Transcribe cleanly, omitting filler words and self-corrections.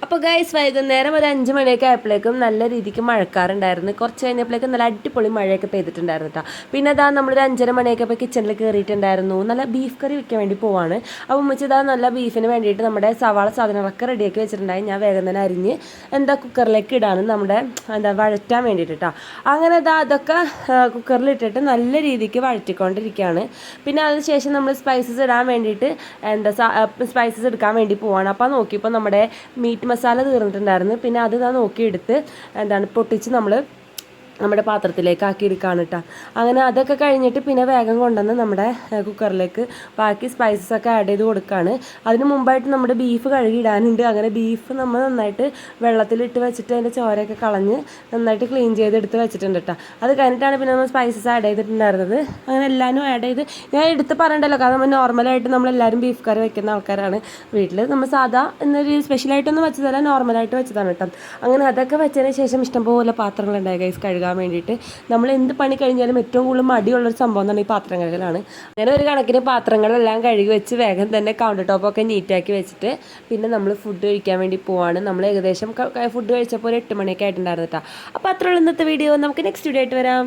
അപ്പോൾ ഗൈസ് വൈകുന്നേരം ഒരു 5 മണിയൊക്കെ ആയപ്പോഴേക്കും നല്ല രീതിക്ക് മഴക്കാറുണ്ടായിരുന്നു. കുറച്ച് കഴിഞ്ഞപ്പോഴേക്കും നല്ല അടിപൊളി മഴയൊക്കെ പെയ്തിട്ടുണ്ടായിരുന്നു കേട്ടോ. പിന്നെ അതാ നമ്മളൊരു 5:30 മണിയൊക്കെ ഇപ്പോൾ കിച്ചണിൽ കയറിയിട്ടുണ്ടായിരുന്നു. നല്ല ബീഫ് കറി വെക്കാൻ വേണ്ടി പോവാണ്. അപ്പോൾ ഉമ്മച്ചി ഇതാ നല്ല ബീഫിന് വേണ്ടിയിട്ട് നമ്മുടെ സവാള സാധനങ്ങളൊക്കെ റെഡിയാക്കി വെച്ചിട്ടുണ്ടായി. ഞാൻ വേഗം തന്നെ അരിഞ്ഞ് കുക്കറിലേക്ക് ഇടാണ് നമ്മുടെ വഴറ്റാൻ വേണ്ടിയിട്ട് കേട്ടോ. അങ്ങനെ അതൊക്കെ കുക്കറിലിട്ടിട്ട് നല്ല രീതിക്ക് വഴറ്റിക്കൊണ്ടിരിക്കുകയാണ്. പിന്നെ അതിനുശേഷം നമ്മൾ സ്പൈസസ് ഇടാൻ വേണ്ടിയിട്ട് സ്പൈസസ് എടുക്കാൻ വേണ്ടി പോവാണ്. അപ്പോൾ നോക്കിയപ്പോൾ നമ്മുടെ മീറ്റ് മസാല തീർന്നിട്ടുണ്ടായിരുന്നു. പിന്നെ അത് നോക്കിയെടുത്ത് പൊട്ടിച്ച് നമ്മുടെ പാത്രത്തിലേക്ക് ആക്കി എടുക്കുകയാണ് കേട്ടോ. അങ്ങനെ അതൊക്കെ കഴിഞ്ഞിട്ട് പിന്നെ വേഗം കൊണ്ടുവന്ന് നമ്മുടെ കുക്കറിലേക്ക് ബാക്കി സ്പൈസസ് ഒക്കെ ആഡ് ചെയ്ത് കൊടുക്കുകയാണ്. അതിന് മുമ്പായിട്ട് നമ്മുടെ ബീഫ് കഴുകിയിടാനുണ്ട്. അങ്ങനെ ബീഫ് നമ്മൾ നന്നായിട്ട് വെള്ളത്തിലിട്ട് വെച്ചിട്ട് അതിൻ്റെ ചോരയൊക്കെ കളഞ്ഞ് നന്നായിട്ട് ക്ലീൻ ചെയ്തെടുത്ത് വെച്ചിട്ടുണ്ട് കേട്ടോ. അത് കഴിഞ്ഞിട്ടാണ് പിന്നെ നമ്മൾ സ്പൈസസ് ആഡ് ചെയ്തിട്ടുണ്ടായിരുന്നത്. അങ്ങനെ എല്ലാവരും ആഡ് ചെയ്ത് ഞാൻ എടുത്ത് പറയണ്ടല്ലോ, കാരണം നമ്മൾ നോർമലായിട്ട് നമ്മളെല്ലാവരും ബീഫ് കറി വെക്കുന്ന ആൾക്കാരാണ്. വീട്ടിൽ നമ്മൾ സാധാ എന്നൊരു സ്പെഷ്യലായിട്ടൊന്നും വെച്ചതല്ല, നോർമലായിട്ട് വെച്ചതാണ് കേട്ടോ. അങ്ങനെ അതൊക്കെ വെച്ചതിന് ശേഷം ഇഷ്ടംപോലെ പാത്രങ്ങളുണ്ടായി ഗൈസ് കഴുകാൻ വേണ്ടിയിട്ട്. നമ്മൾ എന്ത് പണി കഴിഞ്ഞാലും ഏറ്റവും കൂടുതൽ മടിയുള്ളൊരു സംഭവം തന്നെ ഈ പാത്രം കഴുകലാണ്. അങ്ങനെ ഒരു കണക്കിന് പാത്രങ്ങളെല്ലാം കഴുകി വെച്ച് വേഗം തന്നെ കൗണ്ടർ ടോപ്പൊക്കെ നീറ്റാക്കി വെച്ചിട്ട് പിന്നെ നമ്മൾ ഫുഡ് കഴിക്കാൻ വേണ്ടി പോവാണ്. നമ്മൾ ഏകദേശം ഫുഡ് കഴിച്ചപ്പോൾ ഒരു 8 മണിയൊക്കെ ആയിട്ടുണ്ടായിരുന്നു കേട്ടോ. അപ്പോൾ അത്രയുള്ള ഇന്നത്തെ വീഡിയോ. നമുക്ക് നെക്സ്റ്റ് വീഡിയോ ആയിട്ട് വരാം.